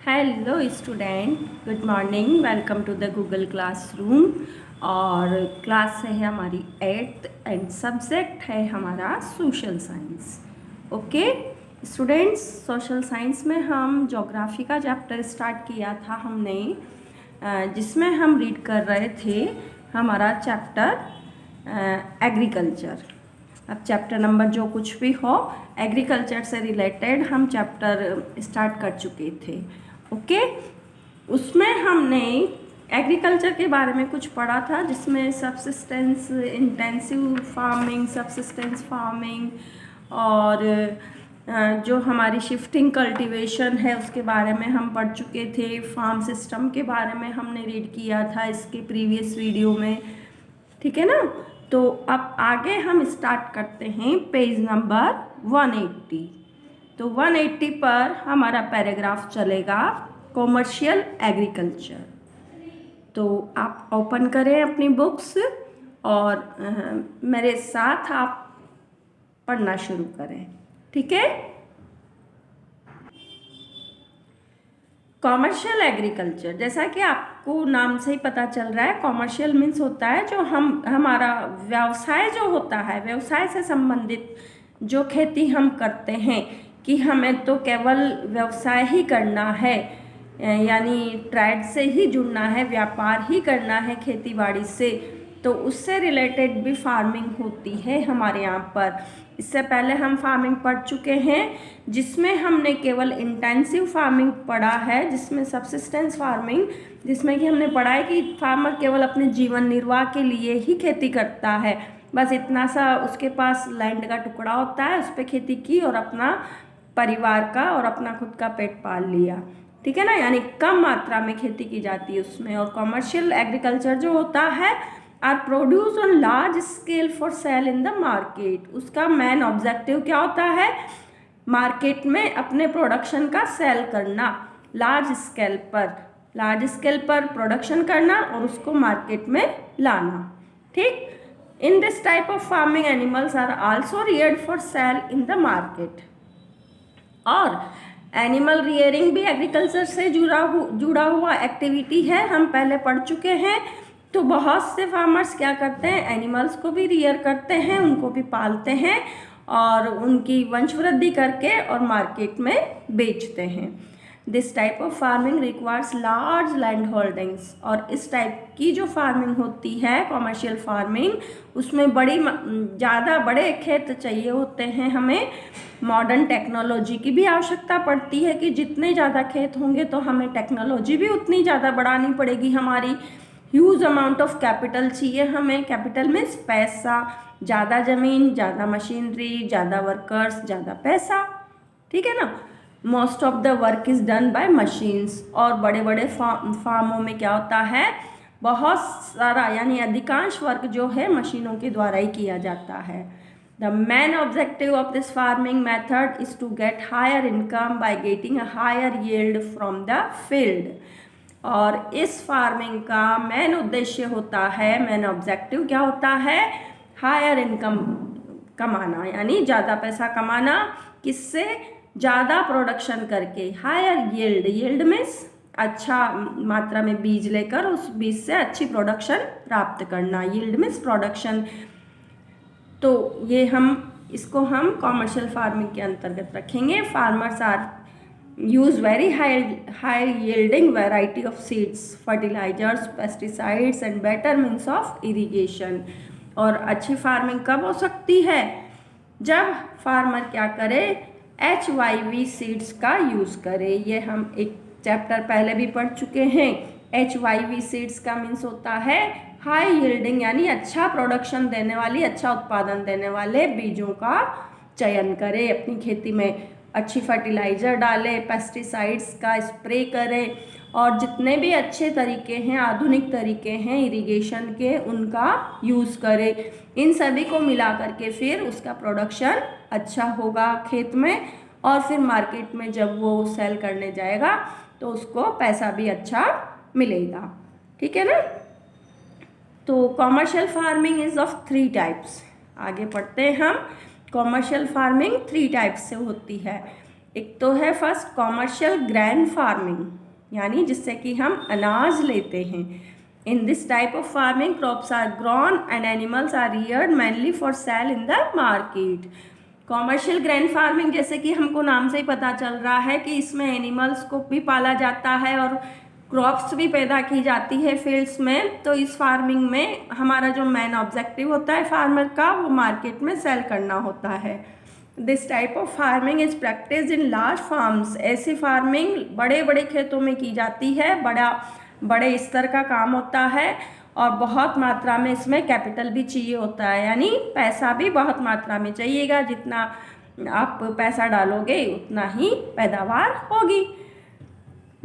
Hello student, good morning. Welcome to the Google classroom. और class है हमारी 8th एंड सब्जेक्ट है हमारा social science. Okay students, social science में हम ज्योग्राफी का चैप्टर स्टार्ट किया था हमने, जिसमें हम रीड कर रहे थे हमारा चैप्टर एग्रीकल्चर। अब चैप्टर नंबर जो कुछ भी हो, एग्रीकल्चर से रिलेटेड हम चैप्टर स्टार्ट कर चुके थे। ओके, उसमें हमने एग्रीकल्चर के बारे में कुछ पढ़ा था, जिसमें subsistence intensive farming, subsistence farming और जो हमारी शिफ्टिंग कल्टीवेशन है उसके बारे में हम पढ़ चुके थे। फार्म सिस्टम के बारे में हमने रीड किया था इसके प्रीवियस वीडियो में, ठीक है ना। तो अब आगे हम स्टार्ट करते हैं पेज नंबर 180। तो 180 पर हमारा पैराग्राफ चलेगा कॉमर्शियल एग्रीकल्चर। तो आप ओपन करें अपनी बुक्स और मेरे साथ आप पढ़ना शुरू करें, ठीक है। कॉमर्शियल एग्रीकल्चर, जैसा कि आपको नाम से ही पता चल रहा है, कॉमर्शियल मीन्स होता है जो हमारा व्यवसाय जो होता है, व्यवसाय से संबंधित जो खेती हम करते हैं, कि हमें तो केवल व्यवसाय ही करना है, यानी ट्रेड से ही जुड़ना है, व्यापार ही करना है खेती बाड़ी से, तो उससे रिलेटेड भी फार्मिंग होती है हमारे यहाँ पर। इससे पहले हम फार्मिंग पढ़ चुके हैं, जिसमें हमने केवल इंटेंसिव फार्मिंग पढ़ा है, जिसमें सबसिस्टेंस फार्मिंग, जिसमें कि हमने पढ़ा है कि फार्मर केवल अपने जीवन निर्वाह के लिए ही खेती करता है, बस इतना सा उसके पास लैंड का टुकड़ा होता है, उस पर खेती की और अपना परिवार का और अपना खुद का पेट पाल लिया, ठीक है ना, यानी कम मात्रा में खेती की जाती है उसमें। और कॉमर्शियल एग्रीकल्चर जो होता है are produce on large scale for sale in the market. उसका मेन ऑब्जेक्टिव क्या होता है? मार्केट में अपने प्रोडक्शन का सेल करना, लार्ज स्केल पर प्रोडक्शन करना और उसको मार्केट में लाना, ठीक। In this type of farming animals are also reared for sale in the market. और एनिमल रियरिंग भी एग्रीकल्चर से जुड़ा हुआ एक्टिविटी है, हम पहले पढ़ चुके हैं। तो बहुत से फार्मर्स क्या करते हैं, एनिमल्स को भी रियर करते हैं, उनको भी पालते हैं और उनकी वंशवृद्धि करके और मार्केट में बेचते हैं। This type of farming requires large land holdings. और इस टाइप की जो फार्मिंग होती है, कॉमर्शियल फार्मिंग, उसमें ज़्यादा बड़े खेत चाहिए होते हैं हमें। मॉडर्न टेक्नोलॉजी की भी आवश्यकता पड़ती है कि जितने ज़्यादा खेत होंगे तो हमें टेक्नोलॉजी भी उतनी ज़्यादा बढ़ानी पड़ेगी हमारी। ह्यूज अमाउंट ऑफ कैपिटल चाहिए हमें। कैपिटल मीन्स पैसा, ज़्यादा ज़मीन, ज़्यादा मशीनरी, ज़्यादा वर्कर्स, ज़्यादा पैसा, ठीक है ना। Most of the work is done by machines. और बड़े बड़े फार्मों में क्या होता है, बहुत सारा यानी अधिकांश वर्क जो है मशीनों के द्वारा ही किया जाता है। The main objective of this farming method is to get higher income by getting a higher yield from the field. और इस फार्मिंग का मेन उद्देश्य होता है, मेन ऑब्जेक्टिव क्या होता है, हायर इनकम कमाना, यानी ज़्यादा पैसा कमाना। किससे? ज़्यादा प्रोडक्शन करके। हायर यील्ड मीन्स अच्छा मात्रा में बीज लेकर उस बीज से अच्छी प्रोडक्शन प्राप्त करना। Yield means production. तो ये इसको हम कॉमर्शियल फार्मिंग के अंतर्गत रखेंगे। Farmers are use very high yielding variety of seeds, fertilizers, pesticides and better means of irrigation। और अच्छी फार्मिंग कब हो सकती है? जब फार्मर क्या करे, HYV सीड्स का यूज़ करे। ये हम एक चैप्टर पहले भी पढ़ चुके हैं। HYV सीड्स का मीन्स होता है हाई यील्डिंग, यानी अच्छा प्रोडक्शन देने वाली, अच्छा उत्पादन देने वाले बीजों का चयन करे अपनी खेती में। अच्छी फर्टिलाइज़र डाले, पेस्टिसाइड्स का स्प्रे करें और जितने भी अच्छे तरीके हैं, आधुनिक तरीके हैं इरिगेशन के, उनका यूज़ करें। इन सभी को मिला करके फिर उसका प्रोडक्शन अच्छा होगा खेत में, और फिर मार्केट में जब वो सेल करने जाएगा तो उसको पैसा भी अच्छा मिलेगा, ठीक है ना। तो commercial farming is of 3 types. आगे पढ़ते हैं हम। कॉमर्शियल फार्मिंग 3 टाइप्स से होती है। एक तो है फर्स्ट कॉमर्शियल ग्रैन फार्मिंग, यानी जिससे कि हम अनाज लेते हैं। In this type of farming crops are grown and animals are reared mainly for sale in the market. Commercial grain farming, जैसे कि हमको नाम से ही पता चल रहा है कि इसमें एनिमल्स को भी पाला जाता है और क्रॉप्स भी पैदा की जाती है फील्ड्स में। तो इस फार्मिंग में हमारा जो मेन ऑब्जेक्टिव होता है फार्मर का, वो मार्केट में सेल करना होता है। This type of farming is practice in large farms. ऐसी फार्मिंग बड़े बड़े खेतों में की जाती है, बड़े स्तर का काम होता है और बहुत मात्रा में इसमें कैपिटल भी चाहिए होता है, यानी पैसा भी बहुत मात्रा में चाहिएगा। जितना आप पैसा डालोगे उतना ही पैदावार होगी।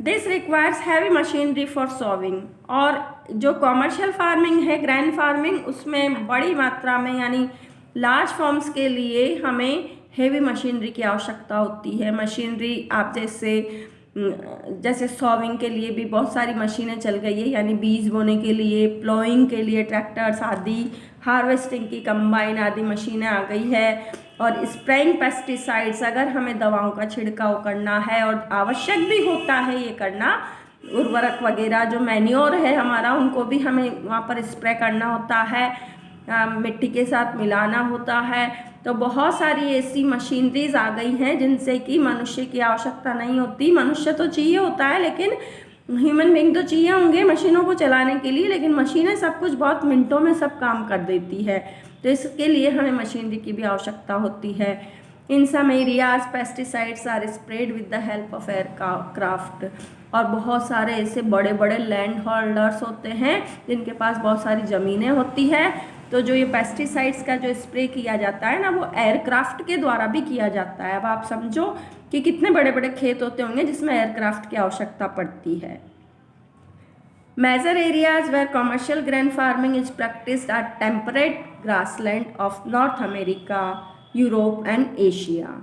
This requires heavy machinery for sowing. और जो कॉमर्शियल फार्मिंग है, ग्रैंड फार्मिंग, उसमें बड़ी मात्रा में यानी लार्ज फॉर्म्स के लिए हमें हेवी मशीनरी की आवश्यकता होती है। मशीनरी आप जैसे सॉविंग के लिए भी बहुत सारी मशीनें चल गई है, यानी बीज बोने के लिए, प्लोइंग के लिए ट्रैक्टर्स आदि, हार्वेस्टिंग की कंबाइन आदि मशीनें आ गई है। और स्प्रेइंग पेस्टिसाइड्स, अगर हमें दवाओं का छिड़काव करना है और आवश्यक भी होता है ये करना, उर्वरक वगैरह जो मैन्योर है हमारा, उनको भी हमें वहाँ पर स्प्रे करना होता है, मिट्टी के साथ मिलाना होता है। तो बहुत सारी ऐसी मशीनरीज आ गई हैं जिनसे कि मनुष्य की आवश्यकता नहीं होती। मनुष्य तो चाहिए होता है, लेकिन ह्यूमन बीइंग तो चाहिए होंगे मशीनों को चलाने के लिए, लेकिन मशीनें सब कुछ बहुत मिनटों में सब काम कर देती है। तो इसके लिए हमें मशीनरी की भी आवश्यकता होती है। In some areas pesticides are spread with the help of aircraft. और बहुत सारे ऐसे बड़े बड़े लैंड होल्डर्स होते हैं जिनके पास बहुत सारी ज़मीनें होती है, तो जो ये पेस्टिसाइड्स का जो स्प्रे किया जाता है ना, वो एयरक्राफ्ट के द्वारा भी किया जाता है। अब आप समझो कि कितने बड़े बड़े खेत होते होंगे जिसमें एयरक्राफ्ट की आवश्यकता पड़ती है। Major areas where commercial grain farming is practised are temperate grassland of North America, Europe and Asia.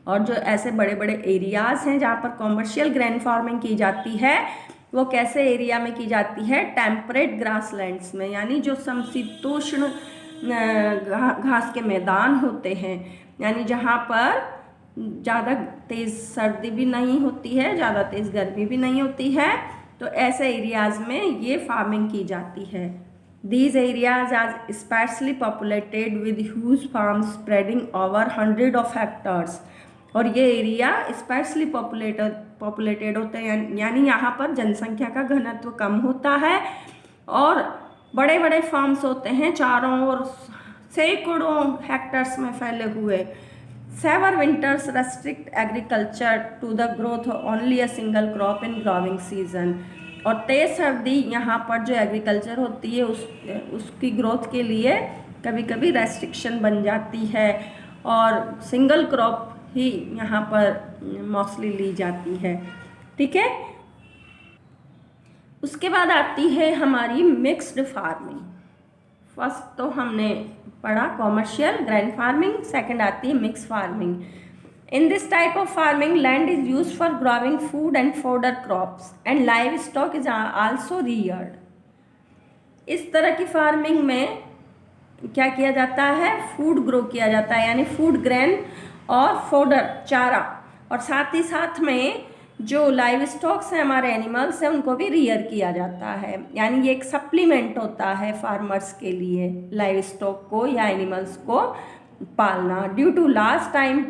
और जो ऐसे बड़े बड़े एरियाज हैं जहाँ पर कॉमर्शियल ग्रैन फार्मिंग की जाती है, वो कैसे एरिया में की जाती है? टेम्परेट ग्रासलैंड्स में, यानी जो समशीतोष्ण घास के मैदान होते हैं, यानी जहाँ पर ज़्यादा तेज़ सर्दी भी नहीं होती है, ज़्यादा तेज़ गर्मी भी नहीं होती है, तो ऐसे एरियाज़ में ये फार्मिंग की जाती है। These areas are sparsely populated with huge farms spreading over hundred of hectares। और ये एरिया स्पार्सली पॉपुलेटेड होते हैं, यानी यहाँ पर जनसंख्या का घनत्व कम होता है और बड़े बड़े फार्म्स होते हैं चारों ओर सैकड़ों हेक्टर्स में फैले हुए। Severe winters restrict agriculture to the growth only a single crop in growing season. और तेज सर्दी यहाँ पर जो एग्रीकल्चर होती है उसकी ग्रोथ के लिए कभी कभी रेस्ट्रिक्शन बन जाती है और सिंगल क्रॉप ही यहाँ पर मोस्टली ली जाती है। ठीक है, उसके बाद आती है हमारी मिक्स्ड फार्मिंग। फर्स्ट तो हमने पढ़ा कॉमर्शियल ग्रैंड फार्मिंग, सेकंड आती है mix farming. In this type of farming, land is used for growing food and fodder crops and livestock is also reared। इस तरह की फार्मिंग में क्या किया जाता है? फूड ग्रो किया जाता है, यानी फूड ग्रेन और फोडर चारा, और साथ ही साथ में जो लाइव स्टॉक्स हैं, हमारे एनिमल्स हैं, उनको भी रियर किया जाता है। यानी ये एक सप्लीमेंट होता है फार्मर्स के लिए, लाइव स्टॉक को या एनिमल्स को पालना। Due to last time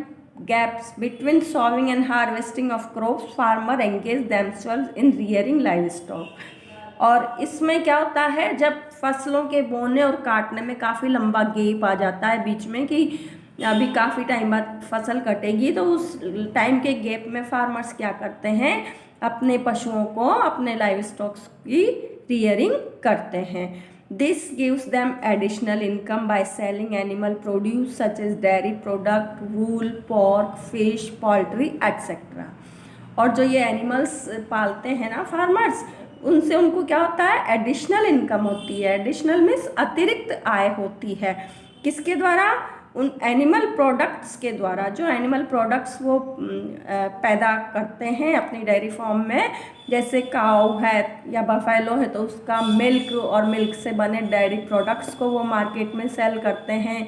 gaps between sowing and harvesting of crops, farmer engage themselves in rearing livestock। और इसमें क्या होता है, जब फसलों के बोने और काटने में काफ़ी लंबा गैप आ जाता है बीच में कि अभी काफ़ी टाइम बाद फसल कटेगी, तो उस टाइम के गैप में फार्मर्स क्या करते हैं, अपने पशुओं को, अपने लाइव स्टॉक्स की रियरिंग करते हैं। This gives them additional income by selling animal produce such as dairy product, wool, pork, fish, poultry, etc। और जो ये एनिमल्स पालते हैं ना फार्मर्स, उनसे उनको क्या होता है? एडिशनल इनकम होती है। एडिशनल मीन्स अतिरिक्त आय होती है। किसके द्वारा? उन एनिमल प्रोडक्ट्स के द्वारा। जो एनिमल प्रोडक्ट्स वो पैदा करते हैं अपनी डेयरी फार्म में, जैसे काऊ है या बफेलो है तो उसका मिल्क और मिल्क से बने डेयरी प्रोडक्ट्स को वो मार्केट में सेल करते हैं।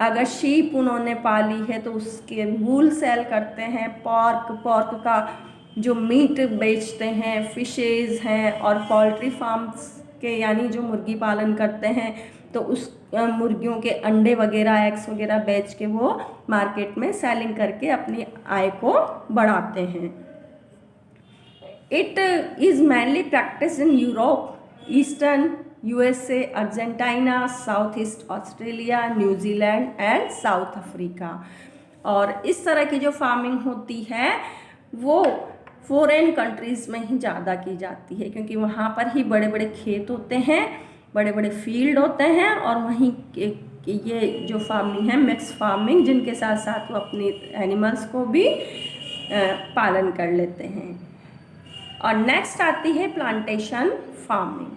अगर शीप उन्होंने पाली है तो उसके वूल सेल करते हैं। पॉर्क का जो मीट बेचते हैं। फिशेज़ हैं और पोल्ट्री फार्म्स के यानी जो मुर्गी पालन करते हैं तो उस मुर्गियों के अंडे वगैरह एग्स वगैरह बेच के वो मार्केट में सेलिंग करके अपनी आय को बढ़ाते हैं। It is mainly practice in Europe, eastern USA, Argentina, south east Australia, New Zealand and south Africa. और इस तरह की जो फार्मिंग होती है वो फॉरेन कंट्रीज़ में ही ज़्यादा की जाती है, क्योंकि वहाँ पर ही बड़े बड़े खेत होते हैं, बड़े बड़े फील्ड होते हैं, और वहीं ये जो फार्मिंग है मिक्स फार्मिंग, जिनके साथ साथ वो अपने एनिमल्स को भी पालन कर लेते हैं। और नेक्स्ट आती है plantation farming.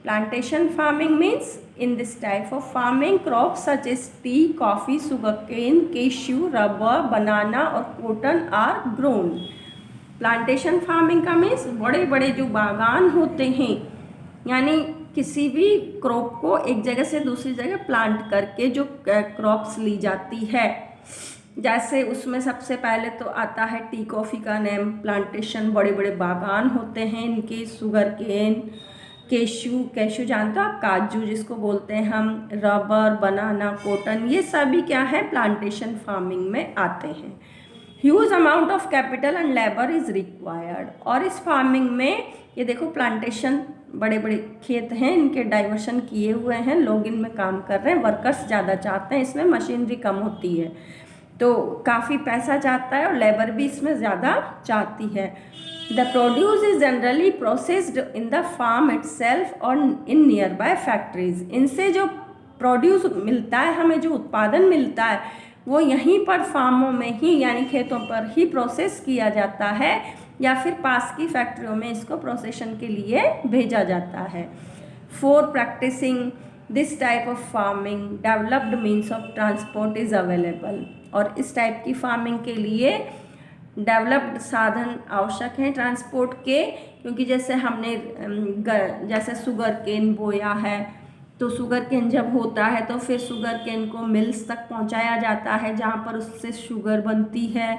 Plantation farming means in this type of farming crops such as tea, coffee, sugarcane, cashew, rubber, banana और cotton are grown. Plantation farming का मीन्स बड़े बड़े जो बागान होते हैं, यानी किसी भी क्रॉप को एक जगह से दूसरी जगह प्लांट करके जो क्रॉप्स ली जाती है। जैसे उसमें सबसे पहले तो आता है टी कॉफ़ी का नेम प्लांटेशन, बड़े बड़े बागान होते हैं इनके। सुगर केन, केशू जानते हो आप, काजू जिसको बोलते हैं हम, रबर, बनाना, कॉटन, ये सभी क्या है प्लांटेशन फार्मिंग में आते हैं। Huge amount of capital and labour is required. और इस फार्मिंग में ये देखो प्लांटेशन बड़े बड़े खेत हैं, इनके डाइवर्शन किए हुए हैं, लोग इनमें काम कर रहे हैं, वर्कर्स ज़्यादा चाहते हैं, इसमें मशीनरी कम होती है तो काफ़ी पैसा चाहता है और लेबर भी इसमें ज़्यादा चाहती है। The produce is generally processed in the farm itself और इन नियर बाय फैक्ट्रीज। इनसे जो प्रोड्यूस मिलता है, हमें जो उत्पादन मिलता है, वो यहीं पर फार्मों में ही यानी खेतों पर ही प्रोसेस किया जाता है या फिर पास की फैक्ट्रियों में इसको प्रोसेशन के लिए भेजा जाता है। For practising this type of farming developed means of transport is available. और इस टाइप की फार्मिंग के लिए डेवलप्ड साधन आवश्यक हैं ट्रांसपोर्ट के, क्योंकि जैसे हमने जैसे शुगर केन बोया है तो शुगर केन जब होता है तो फिर शुगर केन को मिल्स तक पहुंचाया जाता है जहां पर उससे शुगर बनती है।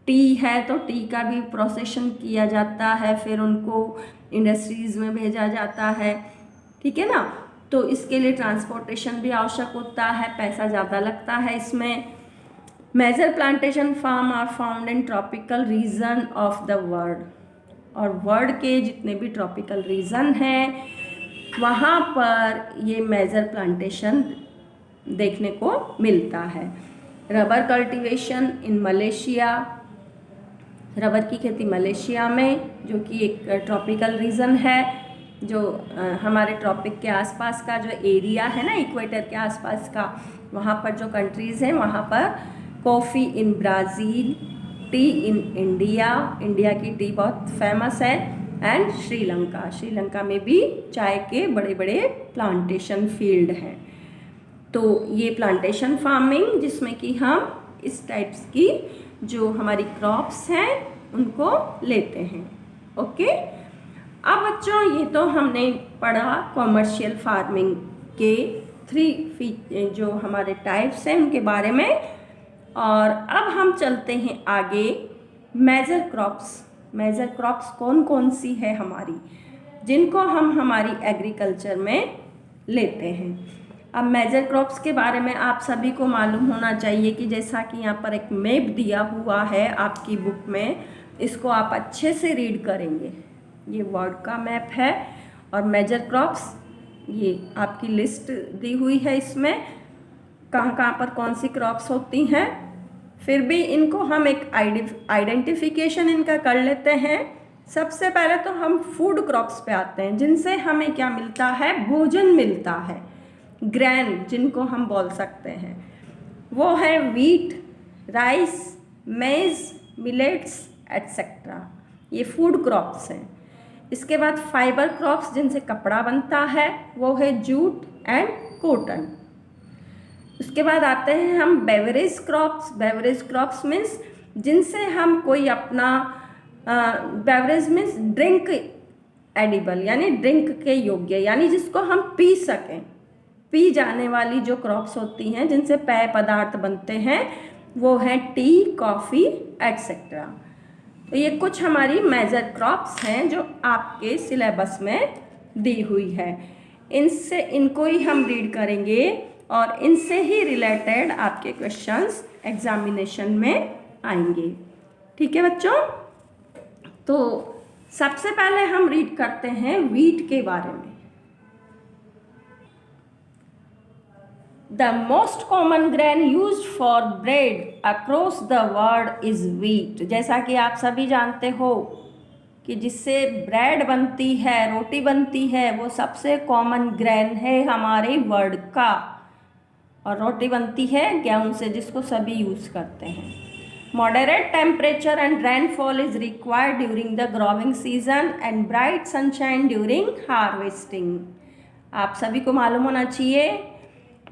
टी है तो टी का भी प्रोसेसन किया जाता है, फिर उनको इंडस्ट्रीज़ में भेजा जाता है, ठीक है ना। तो इसके लिए ट्रांसपोर्टेशन भी आवश्यक होता है, पैसा ज़्यादा लगता है इसमें। Major plantation farm are found in tropical region of the world. और वर्ल्ड के जितने भी ट्रॉपिकल रीजन हैं वहाँ पर ये मेजर प्लांटेशन देखने को मिलता है। Rubber cultivation in Malaysia, rubber की खेती मलेशिया में, जो कि एक ट्रॉपिकल रीजन है, जो हमारे ट्रॉपिक के आसपास का जो एरिया है ना, इक्वेटर के आसपास का, वहाँ पर जो कंट्रीज़ हैं वहाँ पर। Coffee in Brazil, T in India, India की टी बहुत फेमस है, एंड श्रीलंका, श्रीलंका में भी चाय के बड़े बड़े प्लांटेशन फील्ड हैं। तो ये प्लांटेशन फार्मिंग जिसमें कि हम इस टाइप्स की जो हमारी क्रॉप्स हैं उनको लेते हैं। ओके, अब बच्चों ये तो हमने पढ़ा कॉमर्शियल फार्मिंग के 3 जो हमारे टाइप्स हैं उनके बारे में। और अब हम चलते हैं आगे मेजर क्रॉप्स। मेजर क्रॉप्स कौन कौन सी है हमारी, जिनको हम हमारी एग्रीकल्चर में लेते हैं। अब मेजर क्रॉप्स के बारे में आप सभी को मालूम होना चाहिए कि जैसा कि यहाँ पर एक मैप दिया हुआ है आपकी बुक में, इसको आप अच्छे से रीड करेंगे। ये वर्ड का मैप है और मेजर क्रॉप्स ये आपकी लिस्ट दी हुई है, इसमें कहाँ कहाँ पर कौन सी क्रॉप्स होती हैं। फिर भी इनको हम एक आइडेंटिफिकेशन इनका कर लेते हैं। सबसे पहले तो हम फूड क्रॉप्स पे आते हैं, जिनसे हमें क्या मिलता है, भोजन मिलता है। ग्रेन जिनको हम बोल सकते हैं वो है वीट, राइस, मेज, मिलेट्स एट्सेट्रा, ये फूड क्रॉप्स हैं। इसके बाद फाइबर क्रॉप्स जिनसे कपड़ा बनता है वो है जूट एंड कॉटन। उसके बाद आते हैं हम beverage crops. Beverage crops means जिनसे हम कोई अपना बेवरेज मीन्स ड्रिंक एडिबल, यानी ड्रिंक के योग्य, यानी जिसको हम पी सकें, पी जाने वाली जो क्रॉप्स होती हैं, जिनसे पेय पदार्थ बनते हैं, वो है टी, कॉफ़ी एट्सेट्रा। तो ये कुछ हमारी मेजर क्रॉप्स हैं जो आपके सिलेबस में दी हुई है। इनको ही हम रीड करेंगे और इनसे ही रिलेटेड आपके क्वेश्चंस एग्जामिनेशन में आएंगे। ठीक है बच्चों, तो सबसे पहले हम रीड करते हैं व्हीट के बारे में। The most common grain used for bread across the world is wheat। जैसा कि आप सभी जानते हो कि जिससे ब्रेड बनती है, रोटी बनती है, वो सबसे कॉमन ग्रेन है हमारे वर्ल्ड का। और रोटी बनती है गेहूं से, जिसको सभी यूज़ करते हैं। Moderate temperature and rainfall is required during the growing season and bright sunshine during harvesting। आप सभी को मालूम होना चाहिए,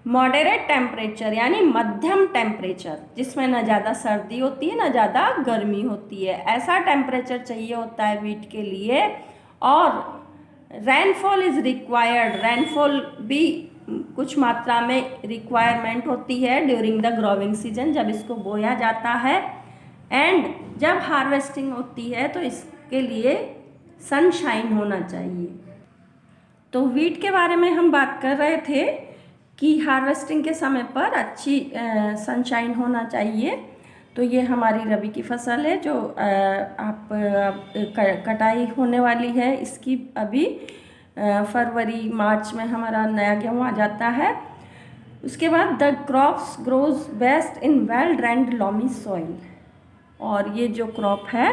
मॉडरेट टेम्परेचर यानी मध्यम टेम्परेचर, जिसमें न ज़्यादा सर्दी होती है न ज़्यादा गर्मी होती है, ऐसा टेम्परेचर चाहिए होता है व्हीट के लिए। और रेनफॉल इज़ रिक्वायर्ड, रेनफॉल भी कुछ मात्रा में रिक्वायरमेंट होती है ड्यूरिंग द ग्रोविंग सीजन, जब इसको बोया जाता है। एंड जब हार्वेस्टिंग होती है तो इसके लिए सनशाइन होना चाहिए। तो व्हीट के बारे में हम बात कर रहे थे कि हार्वेस्टिंग के समय पर अच्छी सनशाइन होना चाहिए। तो ये हमारी रबी की फसल है जो आप कटाई होने वाली है इसकी। अभी फरवरी मार्च में हमारा नया गेहूँ आ जाता है। उसके बाद the crops grows best in well drained loamy soil. और ये जो क्रॉप है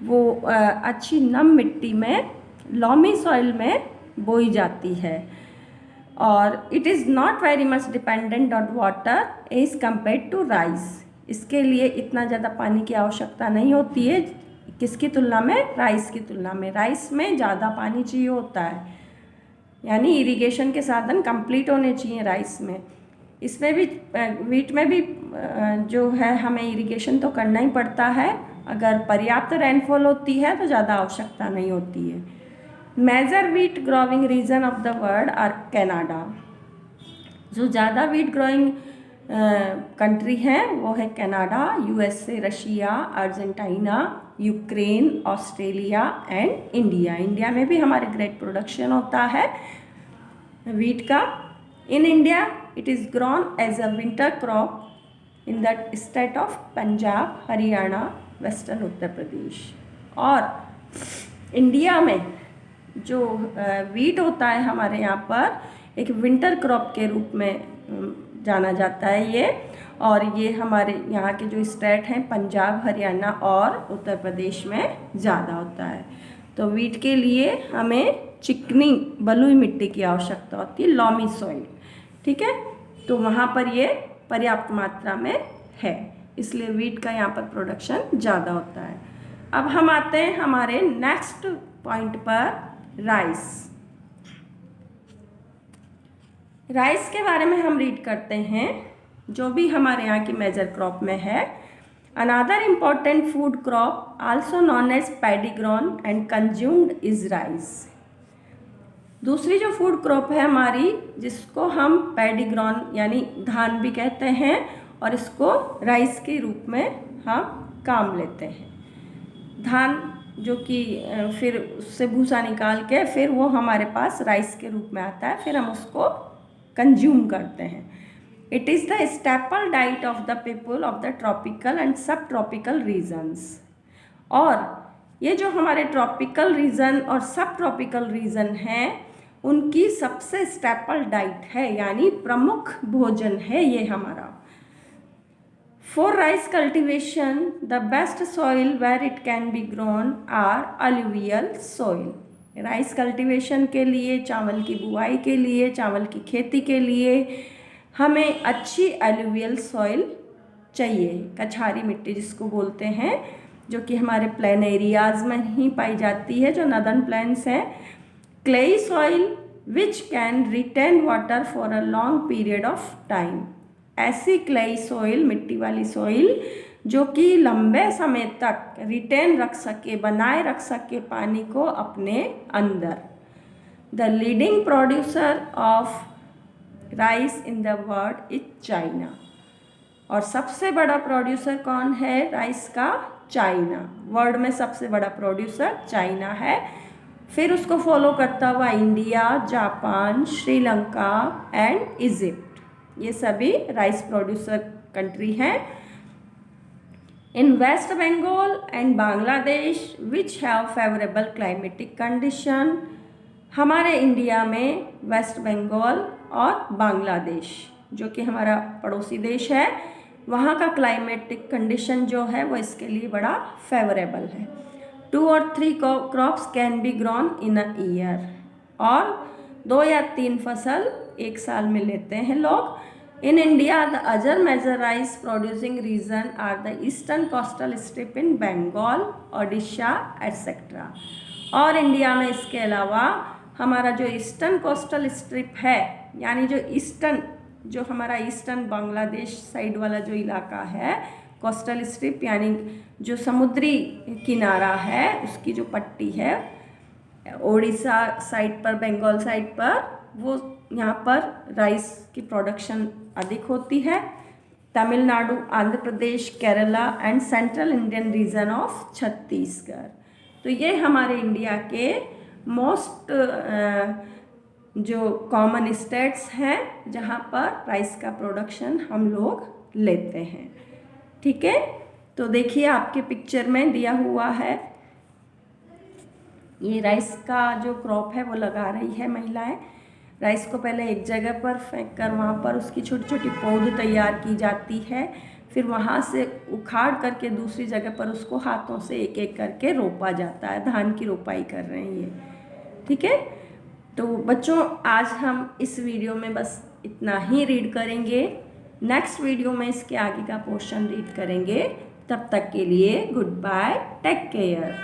वो अच्छी नम मिट्टी में, लॉमी सॉइल में बोई जाती है। और it is not very much dependent on water as compare to rice. इसके लिए इतना ज़्यादा पानी की आवश्यकता नहीं होती है, किसकी तुलना में, राइस की तुलना में। राइस में ज़्यादा पानी चाहिए होता है, यानी इरिगेशन के साधन कंप्लीट होने चाहिए राइस में। इसमें भी, व्हीट में भी जो है हमें इरिगेशन तो करना ही पड़ता है। अगर पर्याप्त रेनफॉल होती है तो ज़्यादा आवश्यकता नहीं होती है। Major wheat growing region of the world are Canada. जो ज़्यादा व्हीट ग्रोइंग कंट्री है वो है Canada, USA, Russia, Argentina, Ukraine, Australia and India. India में भी हमारे ग्रेट प्रोडक्शन होता है व्हीट का। In India it is grown as a winter crop in the state of Punjab, Haryana, western Uttar Pradesh. और इंडिया में जो व्हीट होता है हमारे यहाँ पर एक विंटर क्रॉप के रूप में जाना जाता है ये। और ये हमारे यहाँ के जो स्टेट हैं पंजाब, हरियाणा और उत्तर प्रदेश में ज़्यादा होता है। तो व्हीट के लिए हमें चिकनी बलुई मिट्टी की आवश्यकता होती है, लॉमी सॉइल। ठीक है, तो वहाँ पर ये पर्याप्त मात्रा में है, इसलिए व्हीट का यहाँ पर प्रोडक्शन ज़्यादा होता है। अब हम आते हैं हमारे नेक्स्ट पॉइंट पर, राइस। राइस के बारे में हम रीड करते हैं, जो भी हमारे यहाँ की मेजर क्रॉप में है। Another important food crop also known as paddy grown and consumed is rice. दूसरी जो फूड क्रॉप है हमारी, जिसको हम पैडी ग्रोन यानी धान भी कहते हैं, और इसको राइस के रूप में हम काम लेते हैं। धान जो कि फिर उससे भूसा निकाल के फिर वो हमारे पास राइस के रूप में आता है, फिर हम उसको कंज्यूम करते हैं। It is the staple diet of the people of the tropical and सब ट्रॉपिकल रीजन्स। और ये जो हमारे ट्रॉपिकल रीजन और सब ट्रॉपिकल रीजन हैं, उनकी सबसे स्टेपल डाइट है, यानी प्रमुख भोजन है ये हमारा। For rice cultivation the best soil where it can be grown are alluvial soil. Rice cultivation के लिए, चावल की बुआई के लिए, चावल की खेती के लिए हमें अच्छी एलुवियल सॉइल चाहिए, कछारी मिट्टी जिसको बोलते हैं, जो कि हमारे प्लेन एरियाज़ में ही पाई जाती है, जो नदर्न प्लेन्स हैं। Clayey soil which can retain water for a long period of time. ऐसी क्लेई सॉइल, मिट्टी वाली सॉइल जो कि लंबे समय तक रिटेन रख सके, बनाए रख सके पानी को अपने अंदर। The leading producer of rice in the world is China. और सबसे बड़ा प्रोड्यूसर कौन है राइस का? चाइना। वर्ल्ड में सबसे बड़ा प्रोड्यूसर चाइना है। फिर उसको फॉलो करता हुआ India, Japan, Sri Lanka and Egypt, ये सभी राइस प्रोड्यूसर कंट्री हैं। In west Bengal and Bangladesh which have favourable climatic condition, हमारे इंडिया में वेस्ट बंगाल और बांग्लादेश जो कि हमारा पड़ोसी देश है, वहाँ का क्लाइमेटिक कंडीशन जो है वो इसके लिए बड़ा फेवरेबल है। 2 or 3 crops can be grown in a year, और 2 या 3 फसल एक साल में लेते हैं लोग। In India the other major rice producing region are the eastern coastal strip in Bengal, Odisha etcetera. और इंडिया में इसके अलावा हमारा जो ईस्टर्न कोस्टल स्ट्रिप है, यानी जो हमारा ईस्टर्न बांग्लादेश साइड वाला जो इलाका है, कोस्टल स्ट्रिप यानी जो समुद्री किनारा है उसकी जो पट्टी है, ओडिशा साइड पर, बंगाल साइड पर, वो यहाँ पर राइस की प्रोडक्शन अधिक होती है। Tamil Nadu, Andhra Pradesh, Kerala and central Indian region of Chhattisgarh. तो ये हमारे इंडिया के मोस्ट जो कॉमन स्टेट्स हैं जहाँ पर राइस का प्रोडक्शन हम लोग लेते हैं। ठीक है, तो देखिए आपके पिक्चर में दिया हुआ है, ये राइस का जो क्रॉप है वो लगा रही है महिलाएं। राइस को पहले एक जगह पर फेंक कर वहाँ पर उसकी छोटी छोटी पौध तैयार की जाती है, फिर वहाँ से उखाड़ करके दूसरी जगह पर उसको हाथों से एक एक करके रोपा जाता है। धान की रोपाई कर रहे हैं ये। ठीक है, तो बच्चों आज हम इस वीडियो में बस इतना ही रीड करेंगे। नेक्स्ट वीडियो में इसके आगे का पोर्शन रीड करेंगे। तब तक के लिए गुड बाय, टेक केयर।